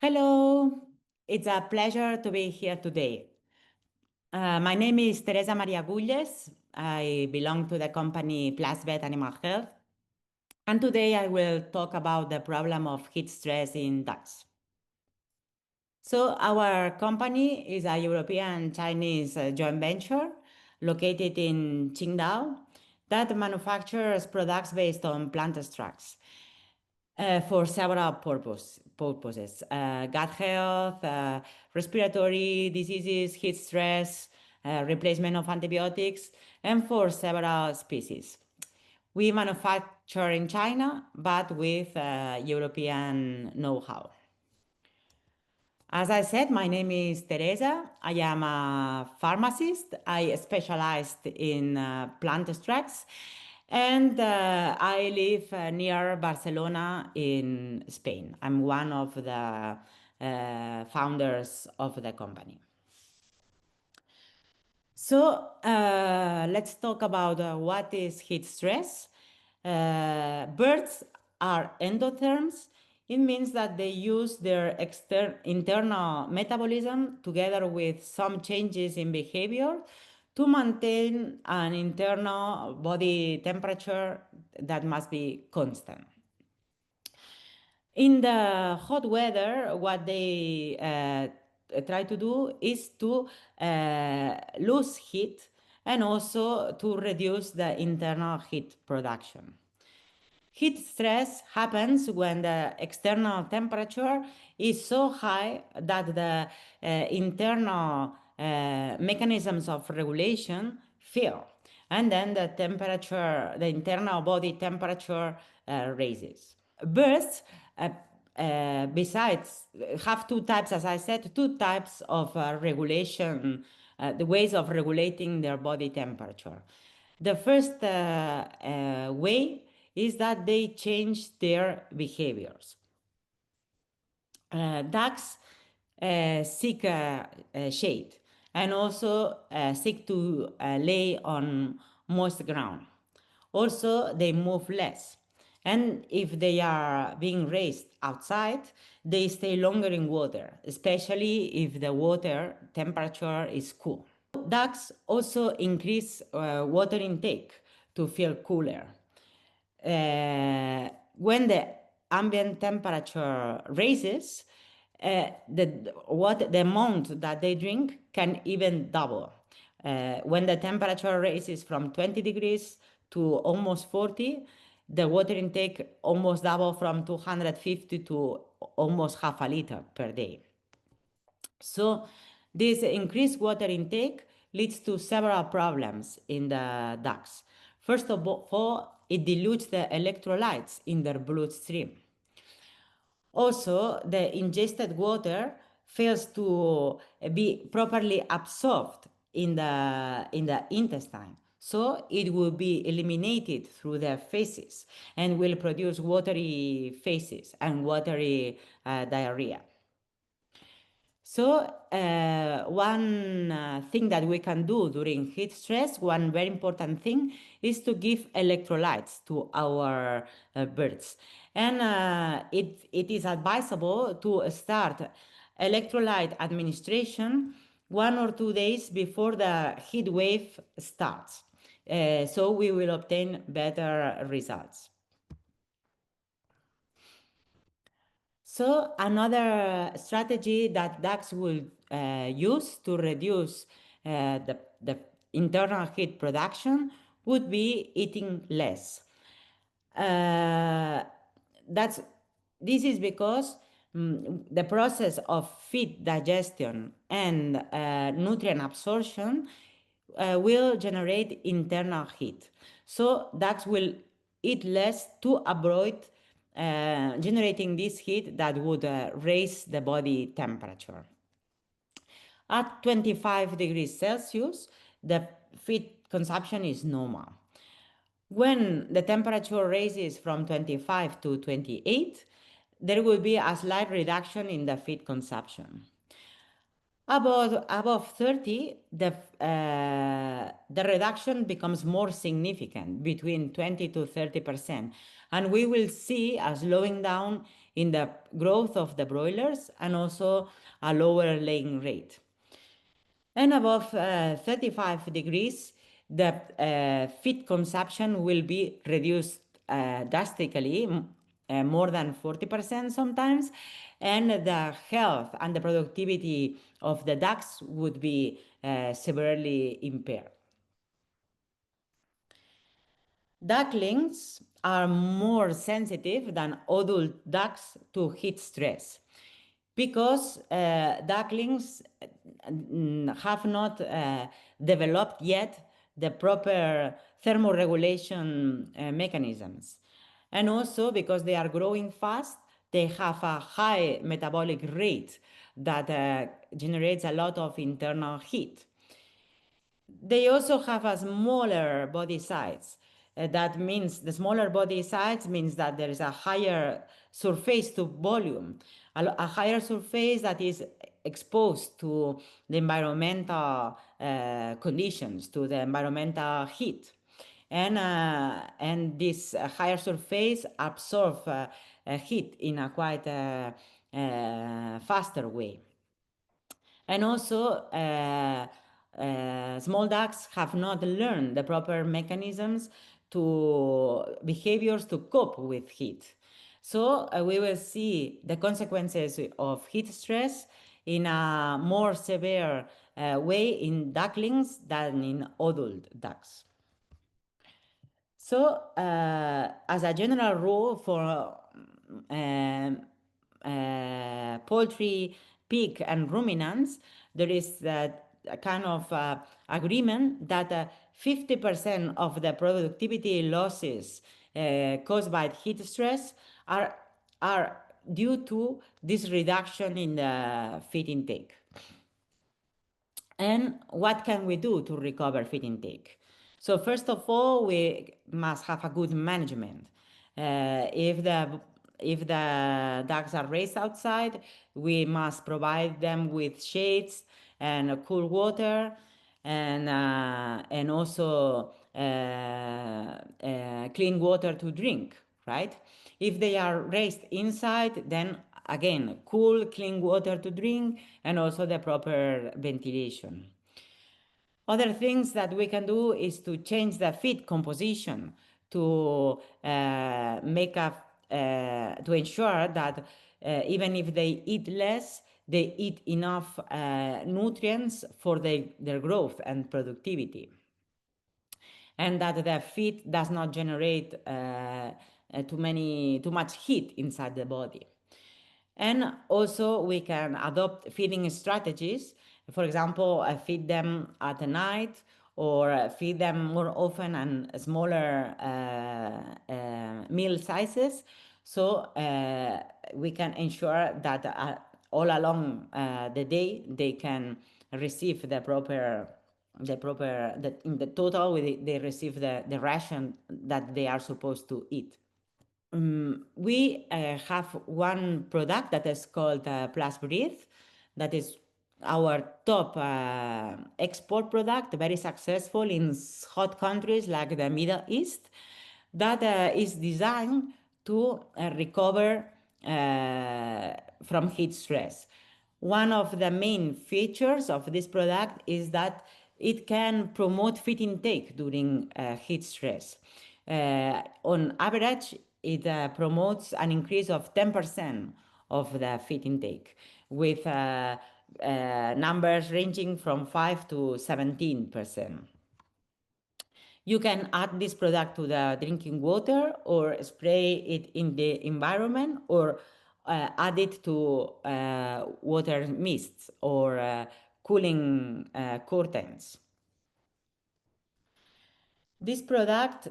Hello, it's a pleasure to be here today. My name is Teresa Maria Gulles. I belong to the company PlusVet Animal Health. And today I will talk about the problem of heat stress in ducks. So our company is a European-Chinese joint venture located in Qingdao that manufactures products based on plant extracts. For several purposes, gut health, respiratory diseases, heat stress, replacement of antibiotics, and for several species. We manufacture in China, but with European know-how. As I said, my name is Teresa. I am a pharmacist. I specialized in plant extracts, and I live near Barcelona in Spain. I'm one of the founders of the company. So let's talk about what is heat stress. Birds are endotherms. It means that they use their internal metabolism together with some changes in behavior to maintain an internal body temperature that must be constant. In the hot weather, what they try to do is to lose heat and also to reduce the internal heat production. Heat stress happens when the external temperature is so high that the internal mechanisms of regulation fail. And then the temperature, the internal body temperature raises. Birds, besides, have two types, as I said, two types of regulation, the ways of regulating their body temperature. The first way is that they change their behaviors. Ducks seek shade and also seek to lay on moist ground. Also, they move less. And if they are being raised outside, they stay longer in water, especially if the water temperature is cool. Ducks also increase water intake to feel cooler. When the ambient temperature raises, the amount that they drink can even double. When the temperature raises from 20 degrees to almost 40, the water intake almost double from 250 to almost half a liter per day. So this increased water intake leads to several problems in the ducks. First of all, it dilutes the electrolytes in their bloodstream. Also, the ingested water fails to be properly absorbed in the intestine. So it will be eliminated through their feces and will produce watery feces and watery diarrhea. So one thing that we can do during heat stress, one very important thing, is to give electrolytes to our birds. And it is advisable to start electrolyte administration 1 or 2 days before the heat wave starts. So we will obtain better results. So another strategy that ducks will use to reduce the internal heat production would be eating less. This is because the process of feed digestion and nutrient absorption will generate internal heat. So ducks will eat less to avoid generating this heat that would raise the body temperature. At 25 degrees Celsius, the feed consumption is normal. When the temperature raises from 25 to 28, there will be a slight reduction in the feed consumption. Above 30, the reduction becomes more significant, between 20 to 30%. And we will see a slowing down in the growth of the broilers and also a lower laying rate. And above 35 degrees, the feed consumption will be reduced drastically, more than 40% sometimes, and the health and the productivity of the ducks would be severely impaired. Ducklings are more sensitive than adult ducks to heat stress because ducklings have not developed yet the proper thermoregulation mechanisms. And also because they are growing fast, they have a high metabolic rate that generates a lot of internal heat. They also have a smaller body size. That means the smaller body size means that there is a higher surface to volume, a higher surface that is exposed to the environmental conditions, to the environmental heat. And this higher surface absorbs heat in a quite faster way. And also, small ducks have not learned the proper mechanisms to behaviors to cope with heat. So we will see the consequences of heat stress in a more severe way in ducklings than in adult ducks. So as a general rule for poultry, pig, and ruminants, there is a kind of agreement that 50% of the productivity losses caused by heat stress are due to this reduction in the feed intake. And what can we do to recover feed intake? So first of all, we must have a good management. If the ducks are raised outside, we must provide them with shades and cool water, and also clean water to drink, right? If they are raised inside, then again, cool, clean water to drink, and also the proper ventilation. Other things that we can do is to change the feed composition to to ensure that even if they eat less, they eat enough nutrients for their growth and productivity, and that the feed does not generate too much heat inside the body. And also we can adopt feeding strategies. For example, feed them at night, or feed them more often and smaller meal sizes. So we can ensure that all along the day they can receive in the total they receive the ration that they are supposed to eat. We have one product that is called Plus Breathe, that is our top export product, very successful in hot countries like the Middle East, that is designed to recover from heat stress. One of the main features of this product is that it can promote feed intake during heat stress. On average, it promotes an increase of 10% of the feed intake, with numbers ranging from 5 to 17%. You can add this product to the drinking water, or spray it in the environment, or add it to water mists or cooling curtains. This product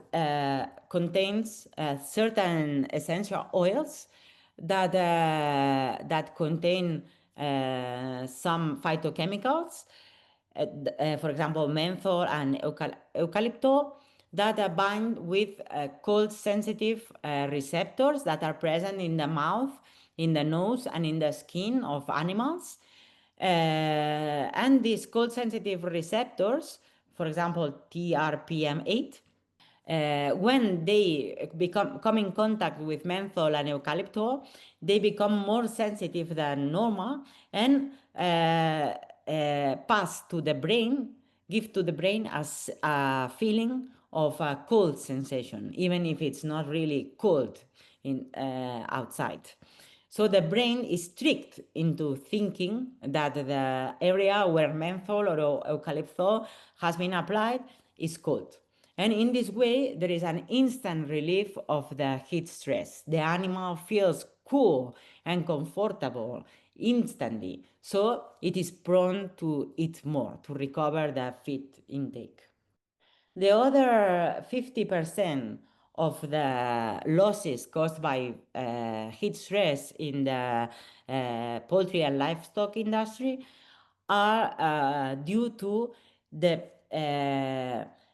contains certain essential oils that contain some phytochemicals, for example, menthol and eucalypto, that bind with cold-sensitive receptors that are present in the mouth, in the nose, and in the skin of animals. And these cold-sensitive receptors, for example, TRPM8, When they come in contact with menthol and eucalyptus, they become more sensitive than normal and pass to the brain, give to the brain as a feeling of a cold sensation, even if it's not really cold outside. So the brain is tricked into thinking that the area where menthol or eucalyptus has been applied is cold. And in this way, there is an instant relief of the heat stress. The animal feels cool and comfortable instantly, so it is prone to eat more, to recover the feed intake. The other 50% of the losses caused by heat stress in the poultry and livestock industry are due to the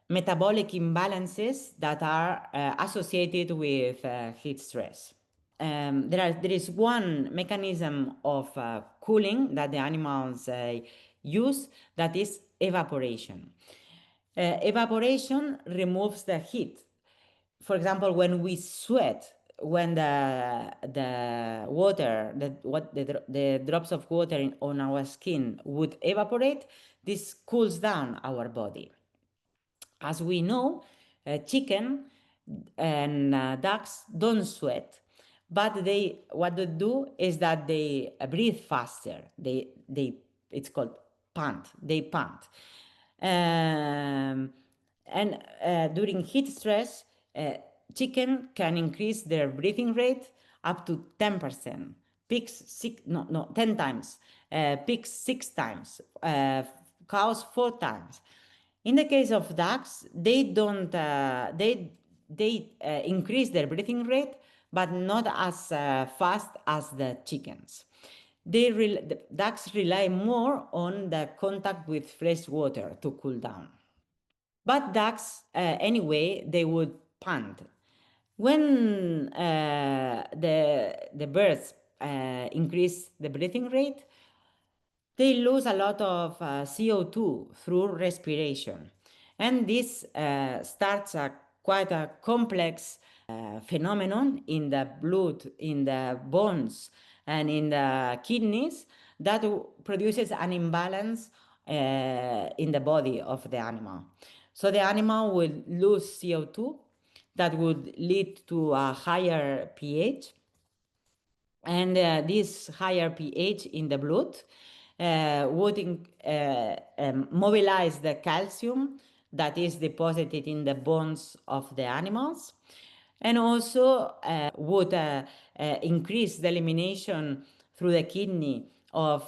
metabolic imbalances that are associated with heat stress. There is one mechanism of cooling that the animals use, that is evaporation. Evaporation removes the heat. For example, when we sweat, when the water, the drops of water on our skin would evaporate, this cools down our body. As we know, chicken and ducks don't sweat, but what they do is that they breathe faster. It's called pant. They pant. And during heat stress, chicken can increase their breathing rate up to 10%. Pigs 10 times. Pigs 6 times. Cows 4 times. In the case of ducks, they don't increase their breathing rate, but not as fast as the chickens. The ducks rely more on the contact with fresh water to cool down. But ducks, anyway, they would pant. When the birds increase the breathing rate, they lose a lot of CO2 through respiration. And this starts quite a complex phenomenon in the blood, in the bones, and in the kidneys that produces an imbalance in the body of the animal. So the animal will lose CO2 that would lead to a higher pH, and this higher pH in the blood would mobilize the calcium that is deposited in the bones of the animals, and also would increase the elimination through the kidney of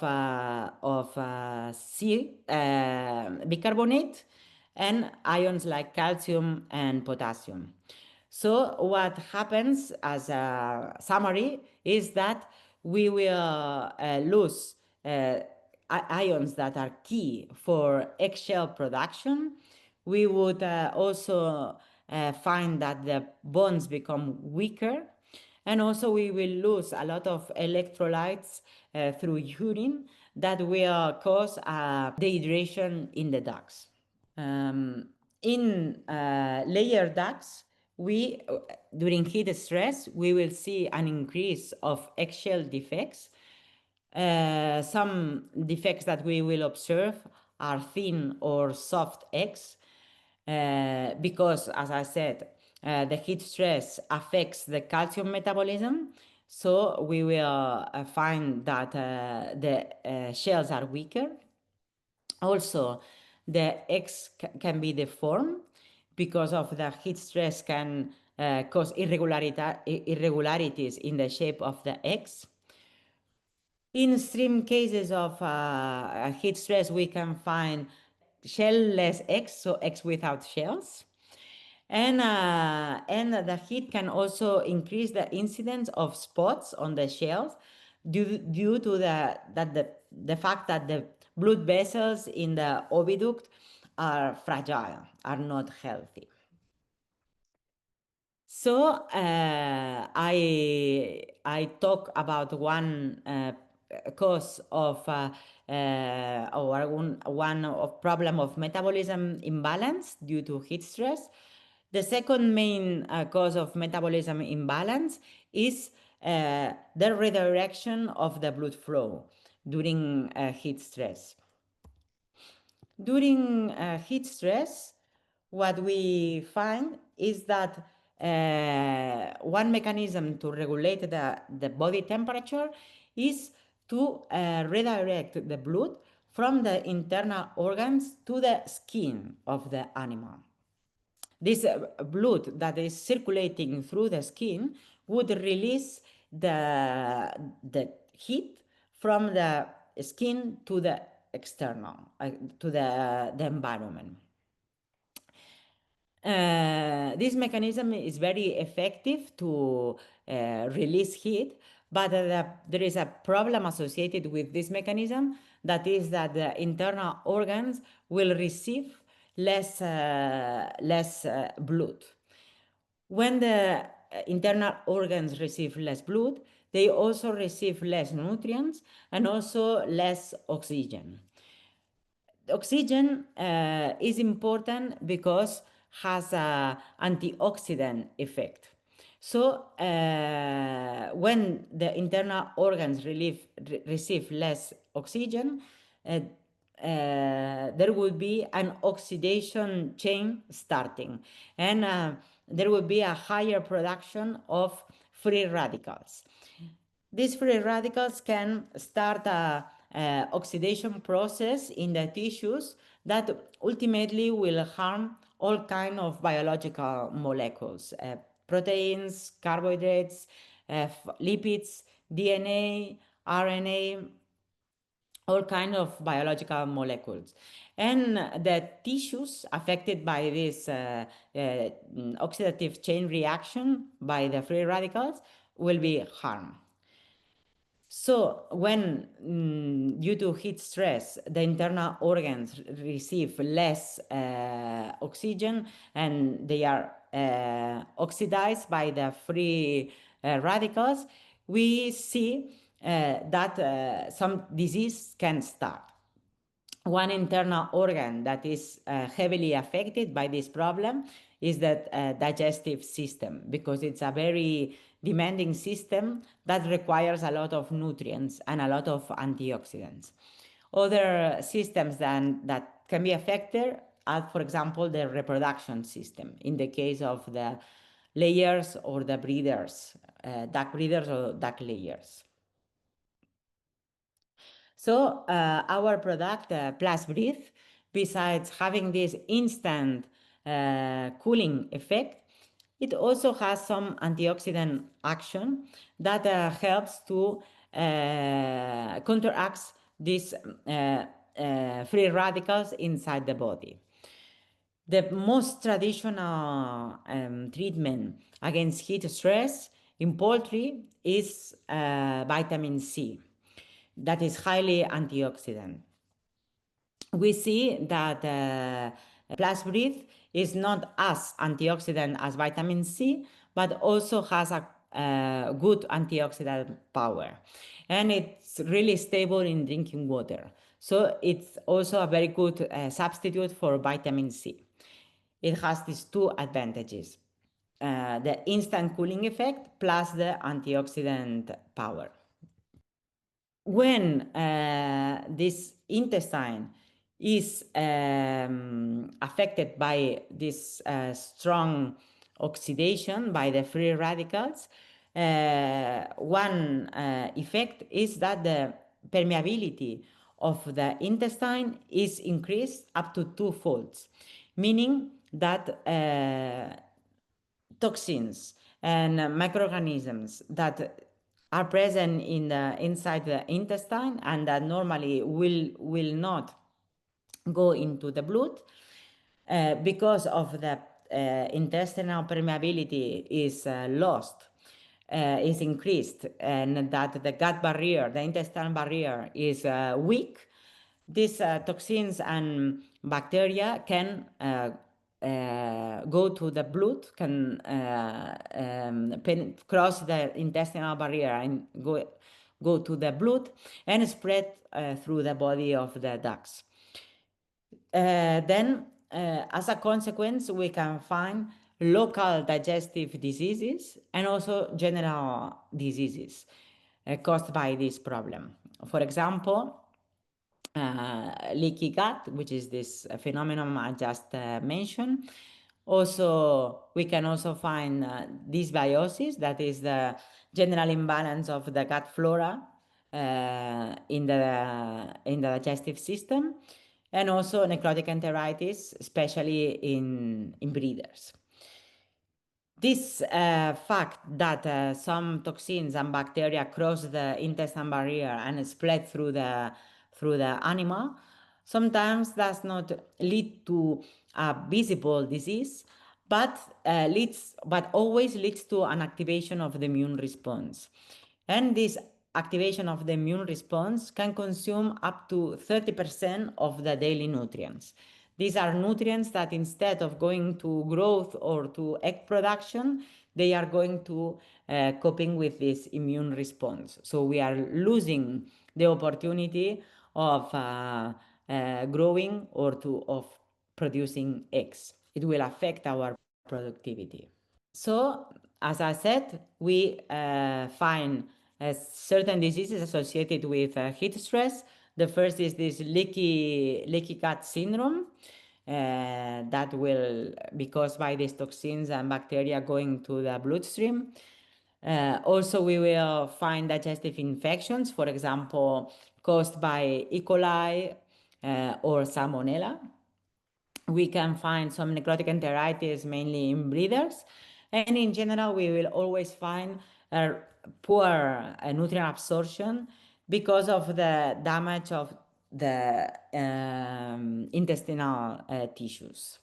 bicarbonate and ions like calcium and potassium. So what happens as a summary is that we will lose ions that are key for eggshell production. We would also find that the bones become weaker, and also we will lose a lot of electrolytes through urine that will cause dehydration in the ducks. In layer ducts, during heat stress, we will see an increase of eggshell defects. Some defects that we will observe are thin or soft eggs, because, as I said, the heat stress affects the calcium metabolism. So we will find that the shells are weaker. Also, the eggs can be deformed because of the heat stress can cause irregularities in the shape of the eggs. In extreme cases of heat stress, we can find shell-less eggs, so eggs without shells. And the heat can also increase the incidence of spots on the shells due to the fact that the blood vessels in the oviduct are fragile, are not healthy. So I talk about one cause of or one of problem of metabolism imbalance due to heat stress. The second main cause of metabolism imbalance is the redirection of the blood flow during heat stress. During heat stress, what we find is that one mechanism to regulate the body temperature is to redirect the blood from the internal organs to the skin of the animal. This blood that is circulating through the skin would release the heat from the skin to the external, to the environment. This mechanism is very effective to release heat, but there is a problem associated with this mechanism, that is that the internal organs will receive less blood. When the internal organs receive less blood, they also receive less nutrients and also less oxygen. Oxygen is important because has an antioxidant effect. So when the internal organs receive less oxygen, there will be an oxidation chain starting, and there will be a higher production of free radicals. These free radicals can start a oxidation process in the tissues that ultimately will harm all kinds of biological molecules, proteins, carbohydrates, lipids, DNA, RNA, all kinds of biological molecules. And the tissues affected by this oxidative chain reaction by the free radicals will be harmed. So when, due to heat stress, the internal organs receive less oxygen and they are oxidized by the free radicals, we see that some disease can start. One internal organ that is heavily affected by this problem is the digestive system, because it's a very demanding system that requires a lot of nutrients and a lot of antioxidants. Other systems that can be affected are, for example, the reproduction system, in the case of the layers or the breeders, duck breeders or duck layers. So our product, Plus Breathe, besides having this instant cooling effect, it also has some antioxidant action that helps to counteract these free radicals inside the body. The most traditional treatment against heat stress in poultry is vitamin C, that is highly antioxidant. We see that Plus Breathe is not as antioxidant as vitamin C, but also has a good antioxidant power. And it's really stable in drinking water. So it's also a very good substitute for vitamin C. It has these two advantages, the instant cooling effect plus the antioxidant power. When this intestine is affected by this strong oxidation by the free radicals, one effect is that the permeability of the intestine is increased up to 2-fold, meaning that toxins and microorganisms that are present inside the intestine and that normally will not go into the blood because of the intestinal permeability is lost, is increased, and that the gut barrier, the intestinal barrier is weak. These toxins and bacteria can go to the blood, can cross the intestinal barrier and go to the blood and spread through the body of the ducks. Then, as a consequence, we can find local digestive diseases, and also general diseases caused by this problem. For example, leaky gut, which is this phenomenon I just mentioned. Also, we can also find dysbiosis, that is the general imbalance of the gut flora in the digestive system, and also necrotic enteritis, especially in breeders. This fact that some toxins and bacteria cross the intestinal barrier and spread through the animal sometimes does not lead to a visible disease, but always leads to an activation of the immune response. And this activation of the immune response can consume up to 30% of the daily nutrients. These are nutrients that instead of going to growth or to egg production, they are going to coping with this immune response. So we are losing the opportunity of growing or of producing eggs. It will affect our productivity. So, as I said, we find certain diseases associated with heat stress. The first is this leaky gut syndrome that will be caused by these toxins and bacteria going to the bloodstream. Also, we will find digestive infections, for example, caused by E. coli or Salmonella. We can find some necrotic enteritis mainly in breeders. And in general, we will always find poor nutrient absorption because of the damage of the intestinal tissues.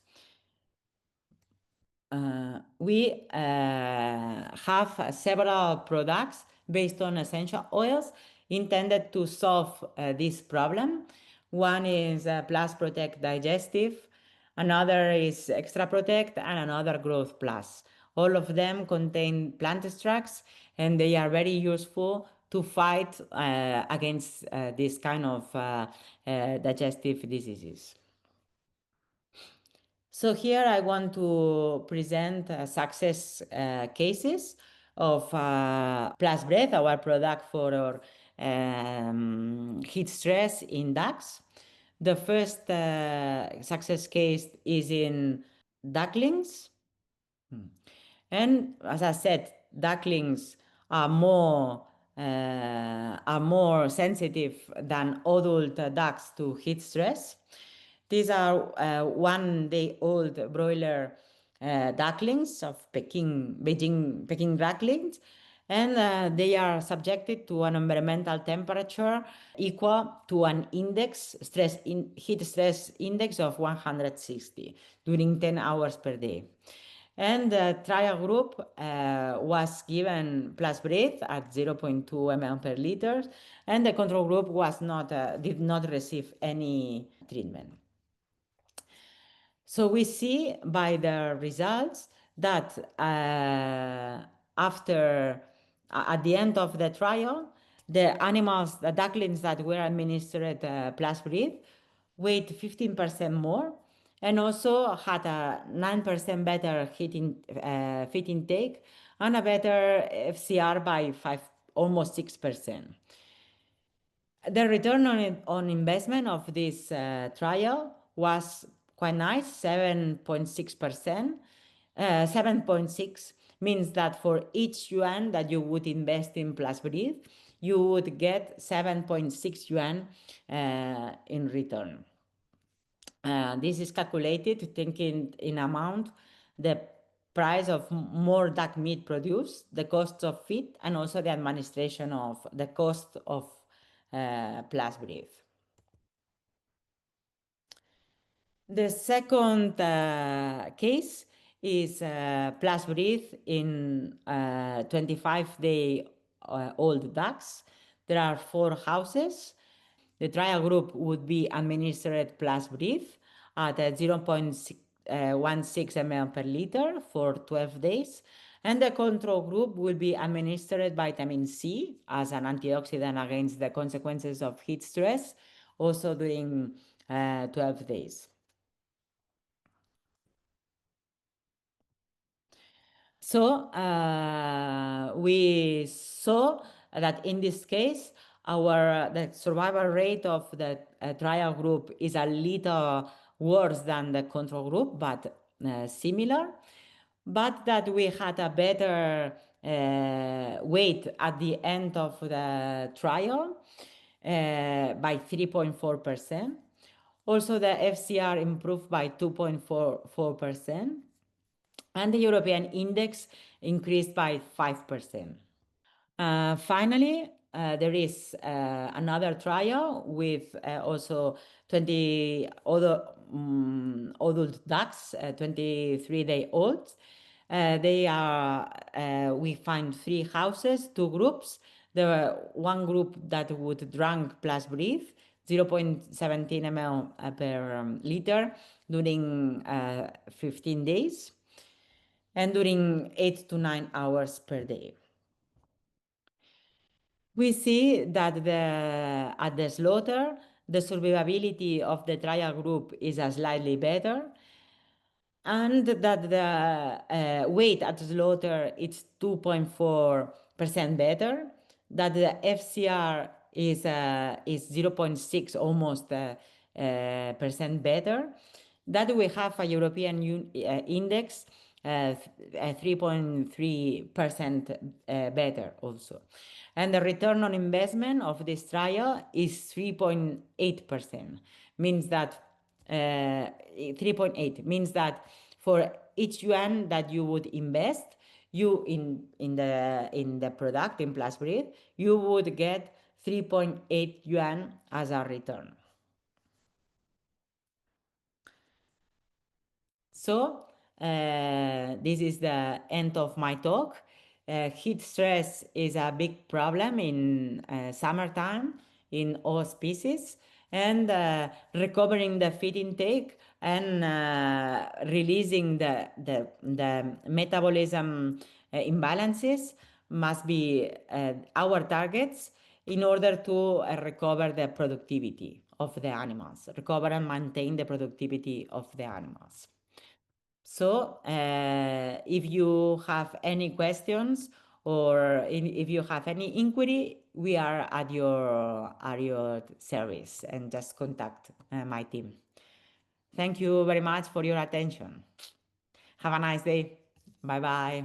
We have several products based on essential oils intended to solve this problem. One is Plus Protect Digestive, another is Extra Protect, and another Growth Plus. All of them contain plant extracts, and they are very useful to fight against this kind of digestive diseases. So here I want to present success cases of Plus Breath, our product for heat stress in ducks. The first success case is in ducklings. And as I said, ducklings are more sensitive than adult ducks to heat stress. These are 1-day-old broiler ducklings of Beijing ducklings, and they are subjected to an environmental temperature equal to an heat stress index of 160 during 10 hours per day. And the trial group was given Plus Breath at 0.2 ml per liter, and the control group did not receive any treatment. So we see by the results that at the end of the trial, the ducklings that were administered Plus Breath weighed 15% more and also had a 9% better feed intake and a better FCR by almost 6%. The return on investment of this trial was quite nice, 7.6%. 7.6 means that for each yuan that you would invest in Plus Breathe, you would get 7.6 yuan in return. This is calculated thinking in amount the price of more duck meat produced, the cost of feed, and also the administration of the cost of Plus Breathe. The second case is Plus Breathe in 25-day-old ducks. There are 4 houses. The trial group would be administered Plus Breathe at 0.16 ml per liter for 12 days. And the control group will be administered vitamin C as an antioxidant against the consequences of heat stress, also during 12 days. So we saw that in this case, the survival rate of the trial group is a little worse than the control group, but similar, but that we had a better weight at the end of the trial by 3.4%. Also, the FCR improved by 2.44%, and the European index increased by 5%. Finally, there is another trial with also 20 other adult ducks, 23-day-olds. We find 3 houses, 2 groups. There were one group that would drink plus breathe, 0.17 ml per liter during 15 days and during 8 to 9 hours per day. We see that at the slaughter, the survivability of the trial group is slightly better, and that the weight at slaughter is 2.4% better, that the FCR is 0.6 almost percent better, that we have a European index 3.3% better also. And the return on investment of this trial is 3.8%, means that 3.8 means that for each yuan that you would invest, you in the product in plus breed, you would get 3.8 yuan as a return. So this is the end of my talk. Heat stress is a big problem in summertime in all species, and recovering the feed intake and releasing the metabolism imbalances must be our targets in order to recover the productivity of the animals, recover and maintain the productivity of the animals. So if you have any questions or if you have any inquiry, we are at your service, and just contact my team. Thank you very much for your attention. Have a nice day. Bye-bye.